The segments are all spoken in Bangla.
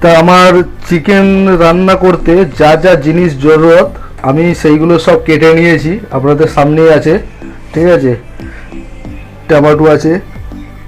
তা আমার চিকেন রান্না করতে যা যা জিনিস জরুরত আমি সেইগুলো সব কেটে নিয়েছি, আপনাদের সামনেই আছে। ঠিক আছে, টমেটো আছে,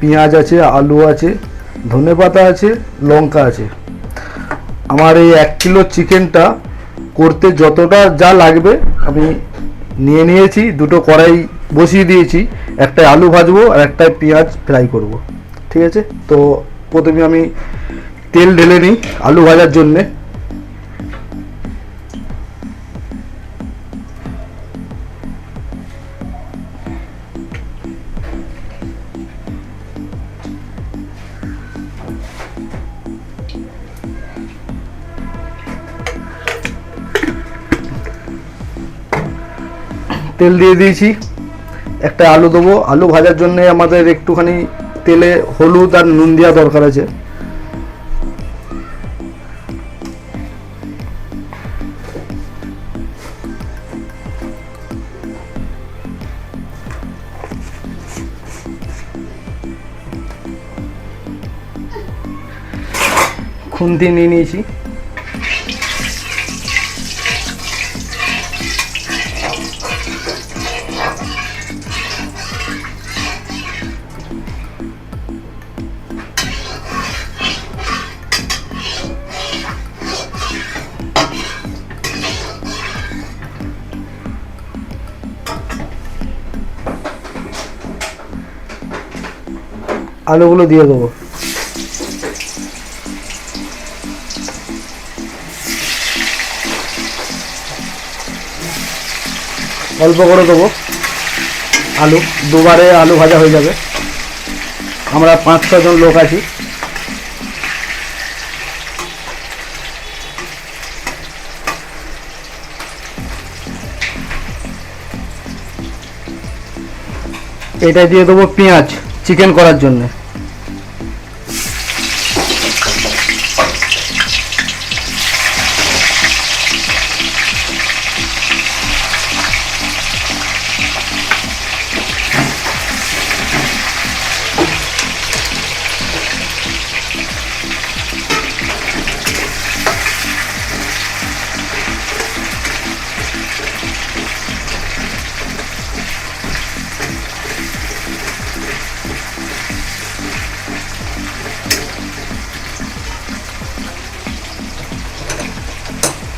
পেঁয়াজ আছে, আলু আছে, ধনেপাতা আছে, লঙ্কা আছে। আমার এই 1 কিলো চিকেনটা করতে যতটা যা লাগবে আমি নিয়ে নিয়েছি। দুটো কড়াই বসিয়ে দিয়েছি, একটায় আলু ভাজবো আর একটায় পেঁয়াজ ফ্রাই করব। ঠিক আছে, তো প্রথমে আমি তেল ঢেলে নিই আলু ভাজার জন্যে। তেল দিয়ে দিয়েছি, একটা আলু দেবো। আলু ভাজার জন্য আমাদের একটুখানি তেলে হলুদ আর নুন দেওয়া দরকার আছে। খুন্তি নিয়ে নিয়েছি, আলুগুলো দিয়ে দেবো। অল্প করে দেবো আলু, দুবারে আলু ভাজা হয়ে যাবে। আমরা 5-6 জন লোক আছি। এটা দিয়ে দেবো পেঁয়াজ চিকেন করার জন্য।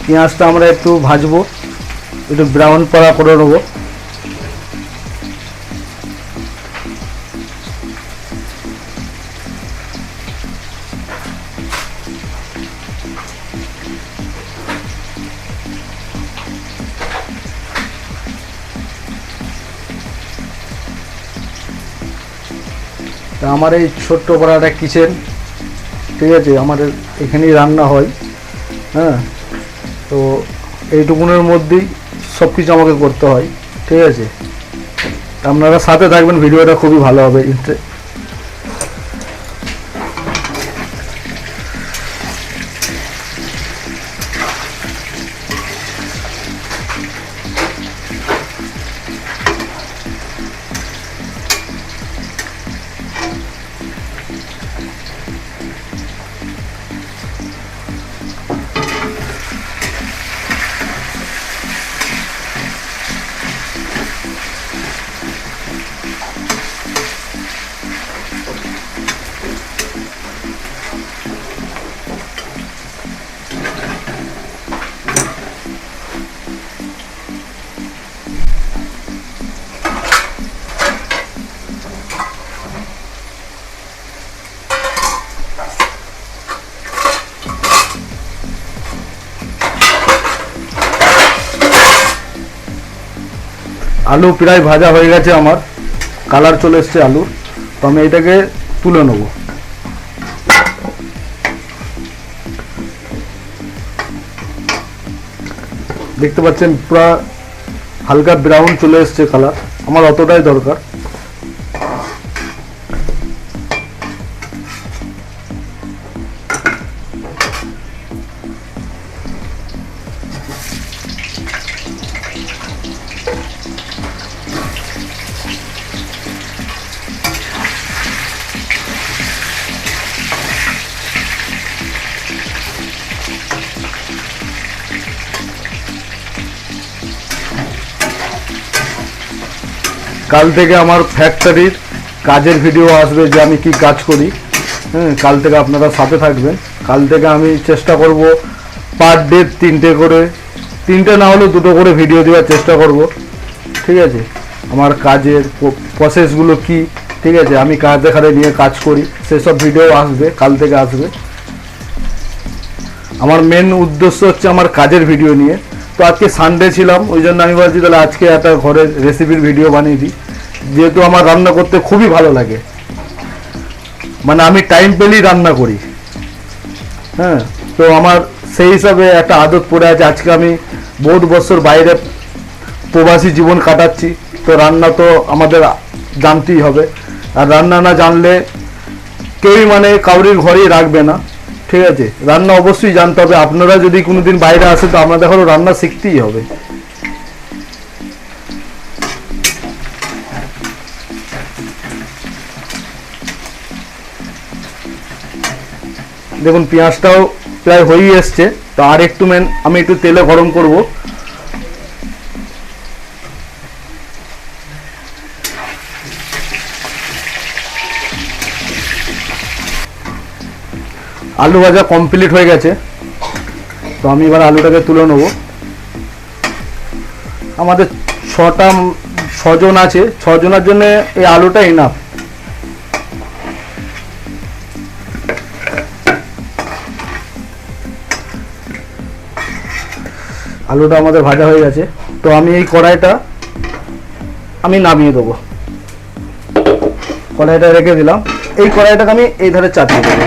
পেঁয়াজটা আমরা একটু ভাজবো, একটু ব্রাউন করা করে নেবো। তা আমার এই ছোট্ট পাড়াটা কিচেন, ঠিক আছে, আমাদের এখানেই রান্না হয়। হ্যাঁ, তো এইটুকুনের মধ্যেই সব কিছু আমাকে করতে হয়। ঠিক আছে, আপনারা সাথে থাকবেন, ভিডিওটা খুবই ভালো হবে। আলু প্রায় ভাজা হয়ে গেছে, আমার কালার চলে এসছে আলুর। তো আমি এটাকে তুলে নেব। দেখতে পাচ্ছেন পুরো হালকা ব্রাউন চলে এসছে কালার, আমার অতটাই দরকার। কাল থেকে আমার ফ্যাক্টরির কাজের ভিডিও আসবে, যে আমি কি কাজ করি। হ্যাঁ, কাল থেকে আপনারা সাথে থাকবেন। কাল থেকে আমি চেষ্টা করব পার ডে 3টে করে, 3টে না হলেও 2টো করে ভিডিও দেওয়ার চেষ্টা করব। ঠিক আছে, আমার কাজের প্রসেসগুলো কি, ঠিক আছে, আমি কাজে খারে নিয়ে কাজ করি, সেসব ভিডিও আসবে, কাল থেকে আসবে। আমার মেন উদ্দেশ্য হচ্ছে আমার কাজের ভিডিও নিয়ে। তো আজকে সানডে ছিলাম, ওই জন্য আমি ভাবছি তাহলে আজকে একটা ঘরের রেসিপির ভিডিও বানিয়ে দিই, যেহেতু আমার রান্না করতে খুবই ভালো লাগে, মানে আমি টাইম পেলেই রান্না করি। হ্যাঁ, তো আমার সেই হিসাবে একটা আদত পড়ে আছে। আজকে আমি বহুত বছর বাইরে প্রবাসী জীবন কাটাচ্ছি, তো রান্না তো আমাদের জানতেই হবে। আর রান্না না জানলে কেউই মানে কাউরির ঘরেই রাখবে না। ঠিক আছে, রান্না অবশ্যই জানতে হবে। আপনারা যদি কোনোদিন বাইরে আসে তো আপনাদের হলো রান্না শিখতেই হবে। দেখুন পেঁয়াজটাও প্রায় হয়েই এসছে, তো আর একটু আমি একটু তেলে গরম করব। আলু ভাজা কমপ্লিট হয়ে গেছে, তো আমি এবার আলুটাকে তুলে নেব। আমাদের 6জন আছে, 6জনের জন্য এই আলুটা ইনাফ। আলুটা আমাদের ভাজা হয়ে গেছে, তো আমি এই কড়াইটা আমি নামিয়ে দেবো। কড়াইটা রেখে দিলাম, এই কড়াইটাকে আমি এই ধারে চাপিয়ে দেবো।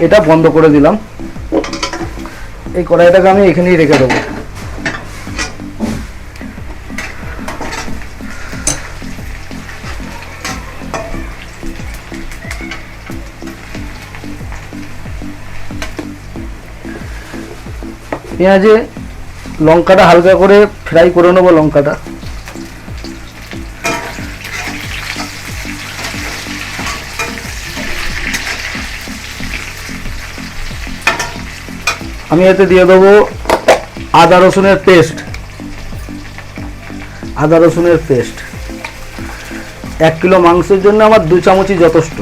এটা বন্ধ করে দিলাম, এই কড়াইটাকে আমি এখানেই রেখে দেবো। পেঁয়াজে লঙ্কাটা হালকা করে ফ্রাই করে নেবো। লঙ্কাটা আমি এতে দিয়ে দেবো আদা রসুনের পেস্ট। 1 কিলো মাংসের জন্য আমার 2 চামচই যথেষ্ট।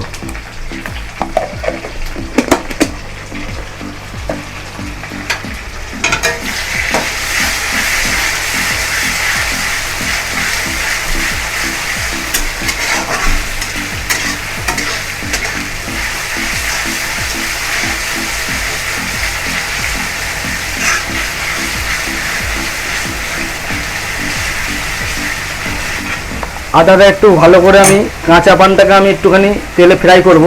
আদাটা একটু ভালো করে আমি কাঁচা পানটাকে আমি একটুখানি তেলে ফ্রাই করব।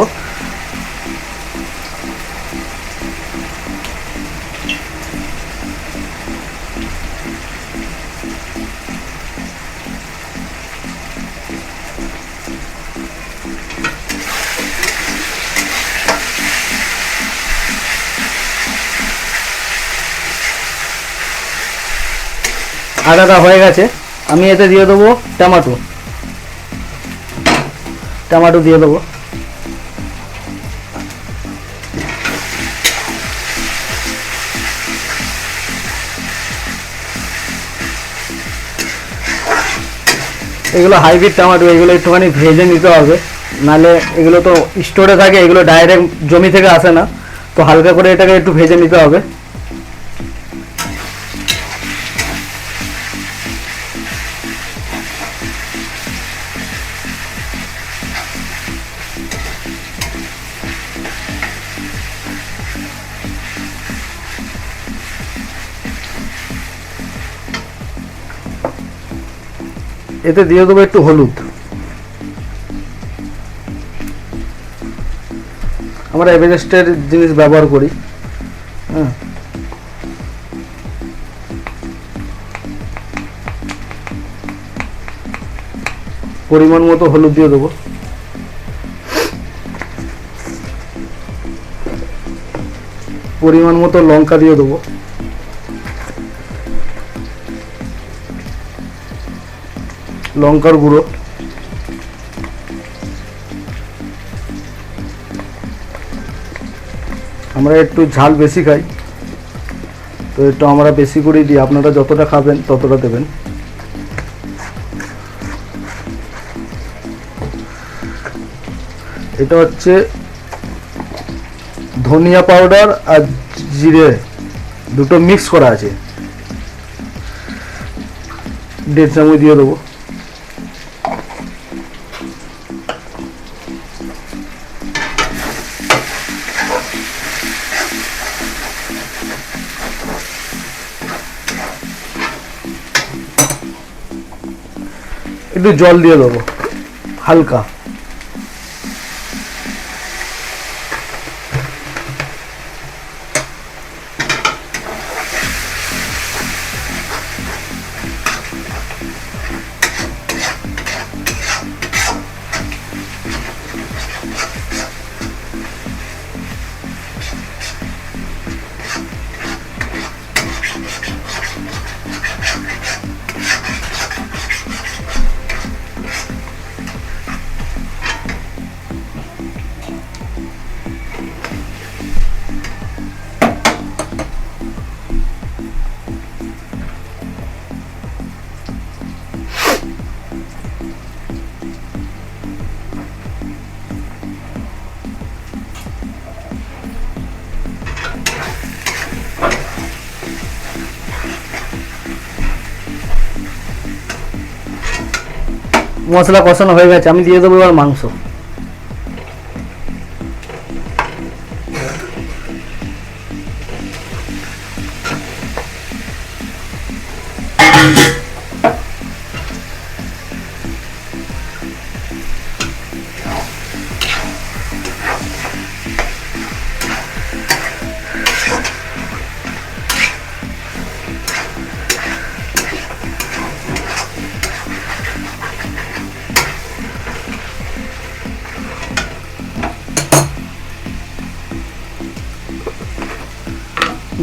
আদাটা হয়ে গেছে, আমি এতে দিয়ে দেবো টমেটো দিয়ে দেবো। এগুলো হাইব্রিড টমেটো, এগুলো একটুখানি ভেজে নিতে হবে, নাহলে এগুলো তো স্টোরে থাকে, এগুলো ডাইরেক্ট জমি থেকে আসে না, তো হালকা করে এটাকে একটু ভেজে নিতে হবে। এতে দিয়ে দেবো একটু হলুদ। আমরা এভারেস্টের জিনিস ব্যবহার করি। হ্যাঁ, পরিমাণ মতো হলুদ দিয়ে দেবো। পরিমাণ মতো লঙ্কা দিয়ে দেবো। লঙ্কার গুঁড়ো, আমরা একটু ঝাল বেশি খাই, তো একটু আমরা বেশি করেই দিই। আপনারা যতটা খাবেন ততটা দেবেন। এটা হচ্ছে ধনিয়া পাউডার আর জিরে দুটো মিক্স করা আছে, 1.5 চামচ দিয়ে দেবো। একটু জল দিয়ে দেবো হালকা। মশলা কষানো হয়ে গেছে, আমি দিয়ে দেবো এবার মাংস।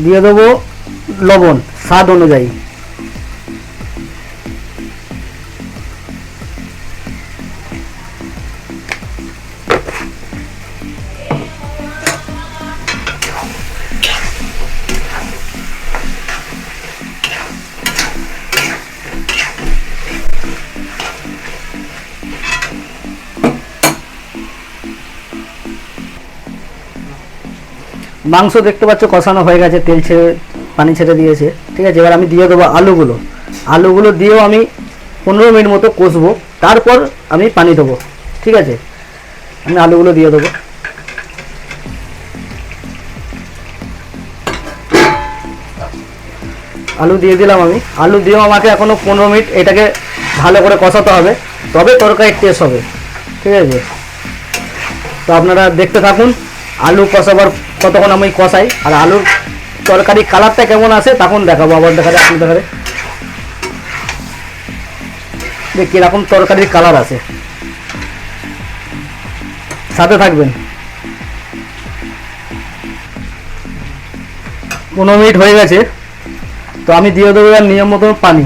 দিয়ে দেবো লবণ স্বাদ অনুযায়ী। মাংস দেখতে পাচ্ছ কষানো হয়ে গেছে, তেল ছেড়ে পানি ছেড়ে দিয়েছে, ঠিক আছে। এবার আমি দিয়ে দেবো আলুগুলো। আলুগুলো দিয়েও আমি 15 মিনিট মতো কষবো, তারপর আমি পানি দেবো, ঠিক আছে। আমি আলুগুলো দিয়ে দেবো। আলু দিয়ে দিলাম আমি। আলু দিয়েও আমাকে এখনও 15 মিনিট এটাকে ভালো করে কষাতে হবে, তবে তরকারির টেস্ট হবে, ঠিক আছে। তো আপনারা দেখতে থাকুন আলু কষাবার কতক্ষণ আমি কষাই, আর আলুর তরকারি কালারটা কেমন আসে তখন দেখাবো, আবার দেখালে আপনি দেখালে যে কীরকম তরকারির কালার আসে। সাথে থাকবেন। 15 মিনিট হয়ে গেছে, তো আমি দিয়ে দেবো আর নিয়ম মতো পানি,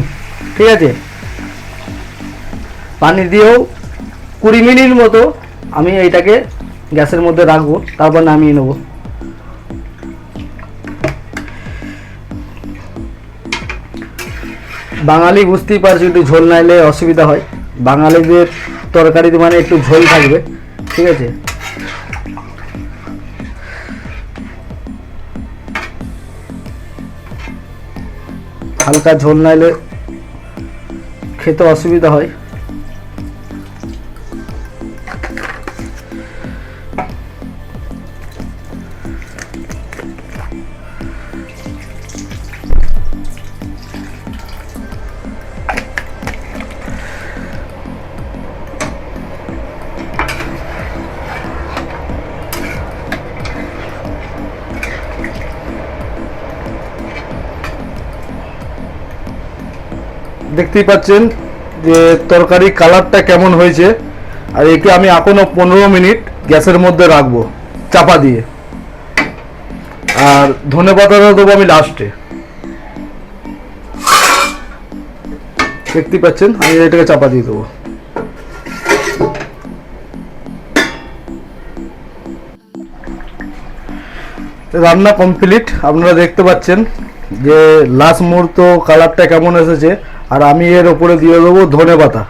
ঠিক আছে। পানি দিয়েও 20 মিনিট মতো আমি এইটাকে গ্যাসের মধ্যে রাখবো, তারপর নামিয়ে নেব। বাঙালি বুঝতেই পারছি একটু ঝোল নাইলে অসুবিধা হয়, বাঙালিদের তরকারিতে মানে একটু ঝোল থাকবে, ঠিক আছে। হালকা ঝোল নাইলে খেতে অসুবিধা হয়। দেখতেই পাচ্ছেন যে তরকারি কালারটা কেমন হয়েছে, আর একে আমি এখনো 15 মিনিট গ্যাসের মধ্যে রাখবো চাপা দিয়ে, আর ধনেপাতাটা দেবো আমি লাস্টে। দেখতেই পাচ্ছেন আমি এটাকে চাপা দিয়ে দেবো। রান্না কমপ্লিট, আপনারা দেখতে পাচ্ছেন যে লাস্ট মুহূর্ত কালারটা কেমন এসেছে, আর আমি এর উপরে দিয়ে দেবো ধনেপাতা,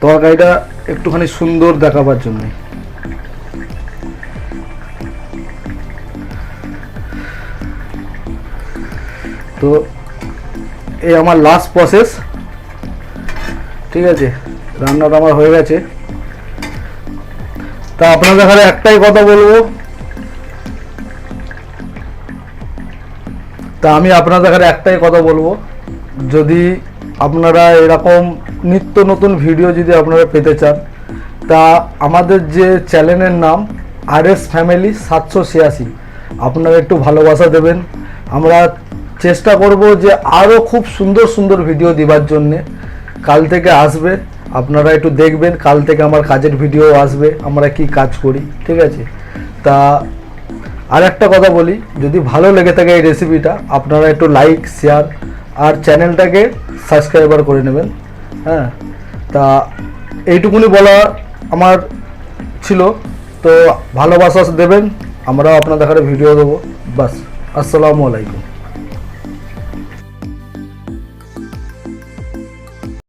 তরকারিটা একটুখানি সুন্দর দেখাবার জন্য। তো এই আমার লাস্ট প্রসেস, ঠিক আছে। রান্নাটা আমার হয়ে গেছে। তা আপনাদের এখানে একটাই কথা বলবো, যদি আপনারা এরকম নিত্য নতুন ভিডিও যদি আপনারা পেতে চান, তা আমাদের যে চ্যানেলের নাম RS ফ্যামিলি 786, আপনারা একটু ভালোবাসা দেবেন। আমরা চেষ্টা করব যে আরও খুব সুন্দর সুন্দর ভিডিও দেওয়ার জন্যে। কাল থেকে আসবে, আপনারা একটু দেখবেন, কাল থেকে আমার কাজের ভিডিও আসবে, আমরা কি কাজ করি, ঠিক আছে। তা আর একটা কথা বলি, যদি ভালো লেগে থাকে এই রেসিপিটা, আপনারা একটু লাইক, শেয়ার আর চ্যানেলটাকে সাবস্ক্রাইবার করে নেবেন। হ্যাঁ, তা এইটুকুনি বলা আমার ছিল। তো ভালোবাসা দেবেন, আমরাও আপনাদের ভিডিও দেবো। বাস, আসসালামু আলাইকুম।